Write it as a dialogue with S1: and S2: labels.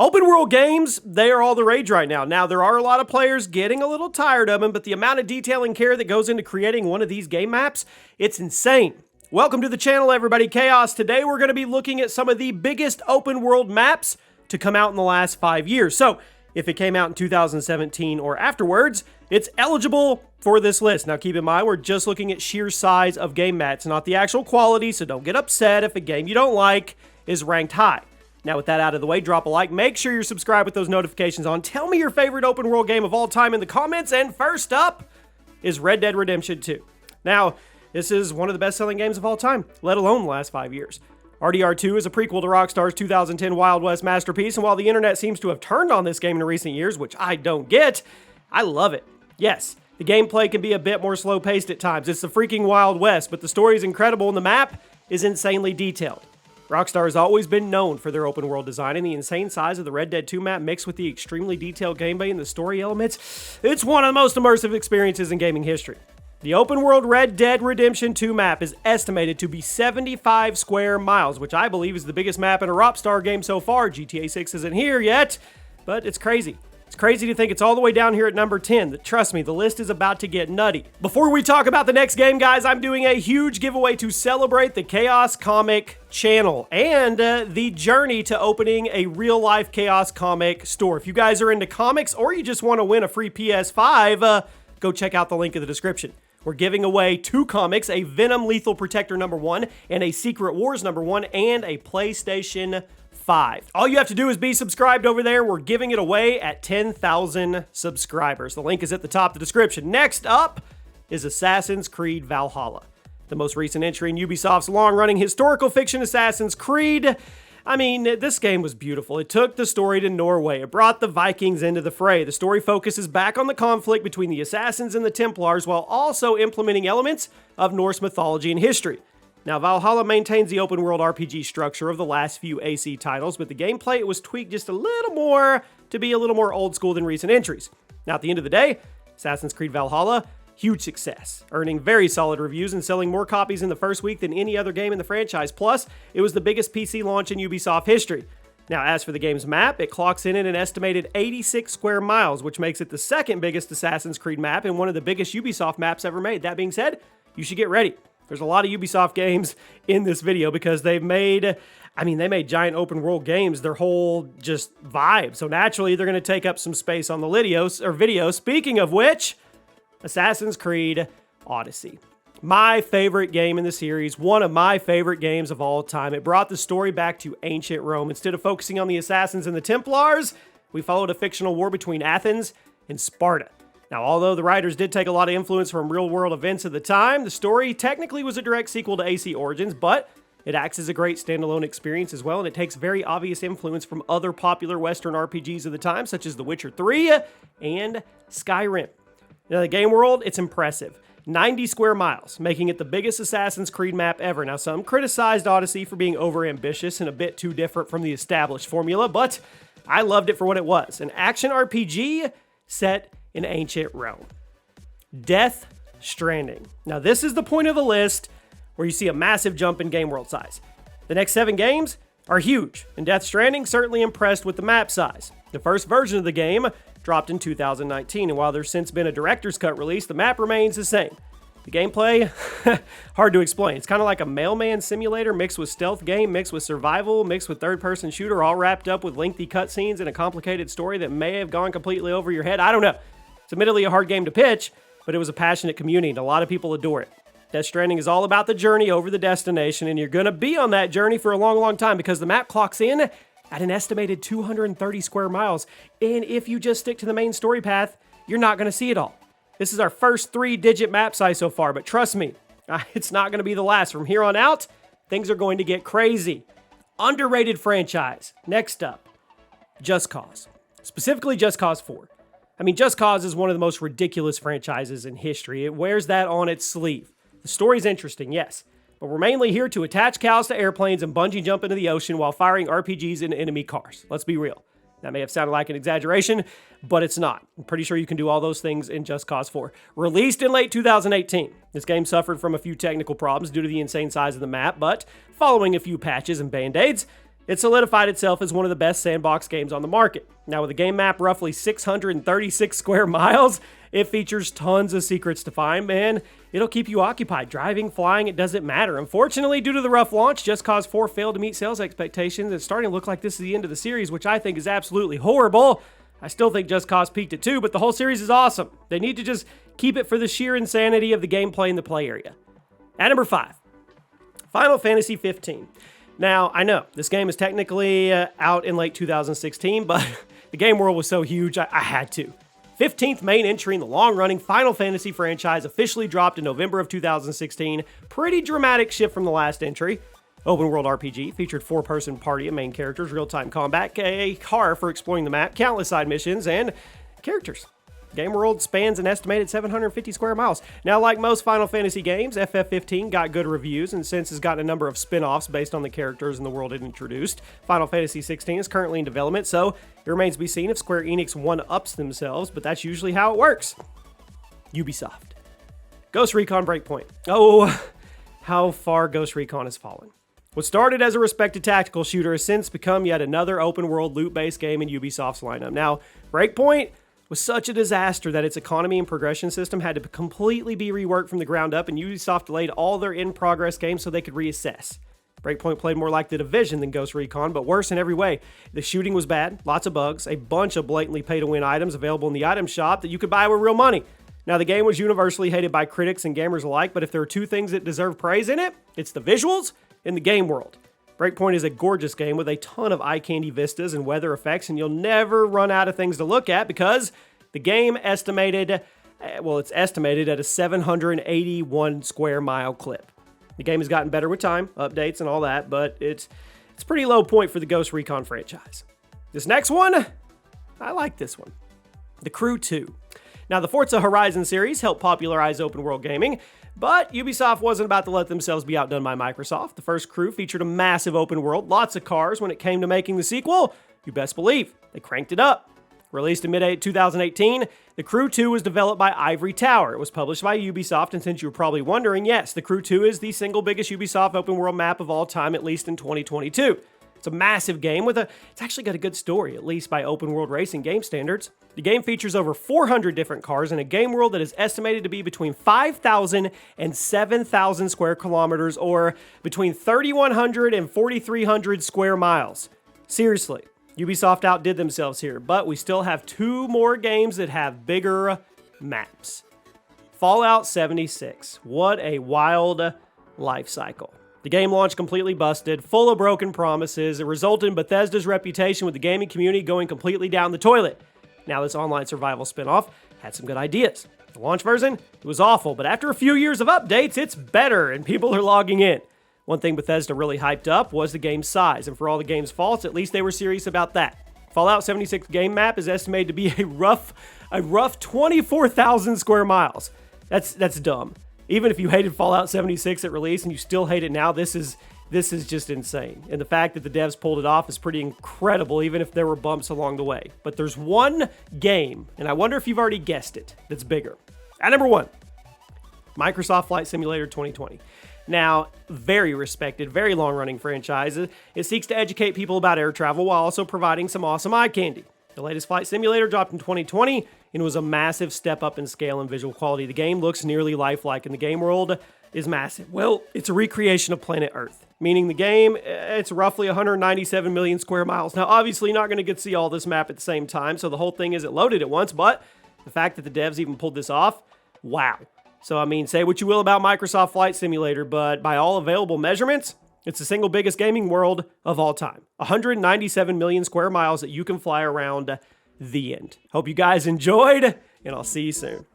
S1: Open world games, they are all the rage right now. Now, there are a lot of players getting a little tired of them, but the amount of detail and care that goes into creating one of these game maps, it's insane. Welcome to the channel, everybody. Chaos. Today, we're going to be looking at some of the biggest open world maps to come out in the last 5 years. So, if it came out in 2017 or afterwards, it's eligible for this list. Now, keep in mind, we're just looking at sheer size of game maps, not the actual quality, so don't get upset if a game you don't like is ranked high. Now, with that out of the way, drop a like. Make sure you're subscribed with those notifications on. Tell me your favorite open world game of all time in the comments. And first up is Red Dead Redemption 2. Now, this is one of the best-selling games of all time, let alone the last 5 years. RDR2 is a prequel to Rockstar's 2010 Wild West masterpiece, and while the internet seems to have turned on this game in recent years, which I don't get, I love it. Yes, the gameplay can be a bit more slow-paced at times. It's the freaking Wild West, but the story is incredible and the map is insanely detailed. Rockstar has always been known for their open world design, and the insane size of the Red Dead 2 map mixed with the extremely detailed gameplay and the story elements, it's one of the most immersive experiences in gaming history. The open world Red Dead Redemption 2 map is estimated to be 75 square miles, which I believe is the biggest map in a Rockstar game so far. GTA 6 isn't here yet, but it's crazy. It's crazy to think it's all the way down here at number 10. Trust me, the list is about to get nutty. Before we talk about the next game, guys, I'm doing a huge giveaway to celebrate the Chaos Comic channel and the journey to opening a real-life Chaos Comic store. If you guys are into comics or you just want to win a free PS5, go check out the link in the description. We're giving away 2 comics, a Venom Lethal Protector #1 and a Secret Wars #1 and a PlayStation 5. All you have to do is be subscribed over there. We're giving it away at 10,000 subscribers. The link is at the top of the description. Next up is Assassin's Creed Valhalla, the most recent entry in Ubisoft's long-running historical fiction Assassin's Creed. I mean, this game was beautiful. It took the story to Norway. It brought the Vikings into the fray. The story focuses back on the conflict between the Assassins and the Templars while also implementing elements of Norse mythology and history. Now, Valhalla maintains the open-world RPG structure of the last few AC titles, but the gameplay it was tweaked just a little more to be a little more old-school than recent entries. Now, at the end of the day, Assassin's Creed Valhalla, huge success, earning very solid reviews and selling more copies in the first week than any other game in the franchise. Plus, it was the biggest PC launch in Ubisoft history. Now, as for the game's map, it clocks in at an estimated 86 square miles, which makes it the second biggest Assassin's Creed map and one of the biggest Ubisoft maps ever made. That being said, you should get ready. There's a lot of Ubisoft games in this video because they made giant open world games their whole just vibe. So naturally, they're going to take up some space on the video. Speaking of which, Assassin's Creed Odyssey. My favorite game in the series, one of my favorite games of all time. It brought the story back to ancient Rome. Instead of focusing on the Assassins and the Templars, we followed a fictional war between Athens and Sparta. Now, although the writers did take a lot of influence from real-world events of the time, the story technically was a direct sequel to AC Origins, but it acts as a great standalone experience as well, and it takes very obvious influence from other popular Western RPGs of the time, such as The Witcher 3 and Skyrim. Now, the game world, it's impressive. 90 square miles, making it the biggest Assassin's Creed map ever. Now, some criticized Odyssey for being overambitious and a bit too different from the established formula, but I loved it for what it was. An action RPG set in ancient Rome. Death Stranding. Now, this is the point of the list where you see a massive jump in game world size. The next 7 games are huge, and Death Stranding certainly impressed with the map size. The first version of the game dropped in 2019, and while there's since been a director's cut release, the map remains the same. The gameplay, hard to explain. It's kind of like a mailman simulator mixed with stealth game, mixed with survival, mixed with third-person shooter, all wrapped up with lengthy cutscenes and a complicated story that may have gone completely over your head. I don't know. It's admittedly a hard game to pitch, but it was a passionate community, and a lot of people adore it. Death Stranding is all about the journey over the destination, and you're going to be on that journey for a long, long time because the map clocks in at an estimated 230 square miles, and if you just stick to the main story path, you're not going to see it all. This is our first 3-digit map size so far, but trust me, it's not going to be the last. From here on out, things are going to get crazy. Underrated franchise. Next up, Just Cause. Specifically, Just Cause 4. I mean, Just Cause is one of the most ridiculous franchises in history. It wears that on its sleeve. The story's interesting, yes, but we're mainly here to attach cows to airplanes and bungee jump into the ocean while firing RPGs into enemy cars. Let's be real. That may have sounded like an exaggeration, but it's not. I'm pretty sure you can do all those things in Just Cause 4. Released in late 2018, this game suffered from a few technical problems due to the insane size of the map, but following a few patches and band-aids, It solidified itself as one of the best sandbox games on the market. Now, with a game map roughly 636 square miles, it features tons of secrets to find, man. It'll keep you occupied. Driving, flying, it doesn't matter. Unfortunately, due to the rough launch, Just Cause 4 failed to meet sales expectations. It's starting to look like this is the end of the series, which I think is absolutely horrible. I still think Just Cause peaked at 2, but the whole series is awesome. They need to just keep it for the sheer insanity of the gameplay in the play area. At number 5, Final Fantasy 15. Now, I know this game is technically out in late 2016, but the game world was so huge, I had to. 15th main entry in the long-running Final Fantasy franchise officially dropped in November of 2016. Pretty dramatic shift from the last entry. Open world RPG featured 4-person party of main characters, real-time combat, a car for exploring the map, countless side missions, and characters. Game world spans an estimated 750 square miles. Now, like most Final Fantasy games, FF15 got good reviews and since has gotten a number of spin-offs based on the characters and the world it introduced. Final Fantasy 16 is currently in development, so it remains to be seen if Square Enix one-ups themselves, but that's usually how it works. Ubisoft. Ghost Recon Breakpoint. Oh, how far Ghost Recon has fallen. What started as a respected tactical shooter has since become yet another open-world loot-based game in Ubisoft's lineup. Now, Breakpoint was such a disaster that its economy and progression system had to completely be reworked from the ground up, and Ubisoft delayed all their in-progress games so they could reassess. Breakpoint played more like The Division than Ghost Recon, but worse in every way. The shooting was bad, lots of bugs, a bunch of blatantly pay-to-win items available in the item shop that you could buy with real money. Now, the game was universally hated by critics and gamers alike, but if there are two things that deserve praise in it, it's the visuals and the game world. Breakpoint is a gorgeous game with a ton of eye-candy vistas and weather effects, and you'll never run out of things to look at because the game it's estimated at a 781 square mile clip. The game has gotten better with time, updates and all that, but it's a pretty low point for the Ghost Recon franchise. This next one, I like this one. The Crew 2. Now, the Forza Horizon series helped popularize open world gaming, but Ubisoft wasn't about to let themselves be outdone by Microsoft. The first Crew featured a massive open world, lots of cars. When it came to making the sequel, you best believe they cranked it up. Released in mid-2018, The Crew 2 was developed by Ivory Tower. It was published by Ubisoft, and since you were probably wondering, yes, The Crew 2 is the single biggest Ubisoft open world map of all time, at least in 2022. It's a massive game it's actually got a good story, at least by open world racing game standards. The game features over 400 different cars in a game world that is estimated to be between 5,000 and 7,000 square kilometers, or between 3,100 and 4,300 square miles. Seriously, Ubisoft outdid themselves here, but we still have 2 more games that have bigger maps. Fallout 76. What a wild life cycle. The game launched completely busted, full of broken promises. It resulted in Bethesda's reputation with the gaming community going completely down the toilet. Now, this online survival spinoff had some good ideas. The launch version, it was awful, but after a few years of updates, it's better and people are logging in. One thing Bethesda really hyped up was the game's size, and for all the game's faults, at least they were serious about that. Fallout 76 game map is estimated to be a rough 24,000 square miles. That's dumb. Even if you hated Fallout 76 at release and you still hate it now, this is just insane. And the fact that the devs pulled it off is pretty incredible, even if there were bumps along the way. But there's one game, and I wonder if you've already guessed it, that's bigger. At number 1, Microsoft Flight Simulator 2020. Now, very respected, very long-running franchise. It seeks to educate people about air travel while also providing some awesome eye candy. The latest Flight Simulator dropped in 2020, and was a massive step up in scale and visual quality. The game looks nearly lifelike, and the game world is massive. Well, it's a recreation of planet Earth, meaning the game, it's roughly 197 million square miles. Now, obviously, you're not going to get to see all this map at the same time, so the whole thing isn't loaded at once, but the fact that the devs even pulled this off, wow. So, I mean, say what you will about Microsoft Flight Simulator, but by all available measurements, it's the single biggest gaming world of all time. 197 million square miles that you can fly around. The end. Hope you guys enjoyed, and I'll see you soon.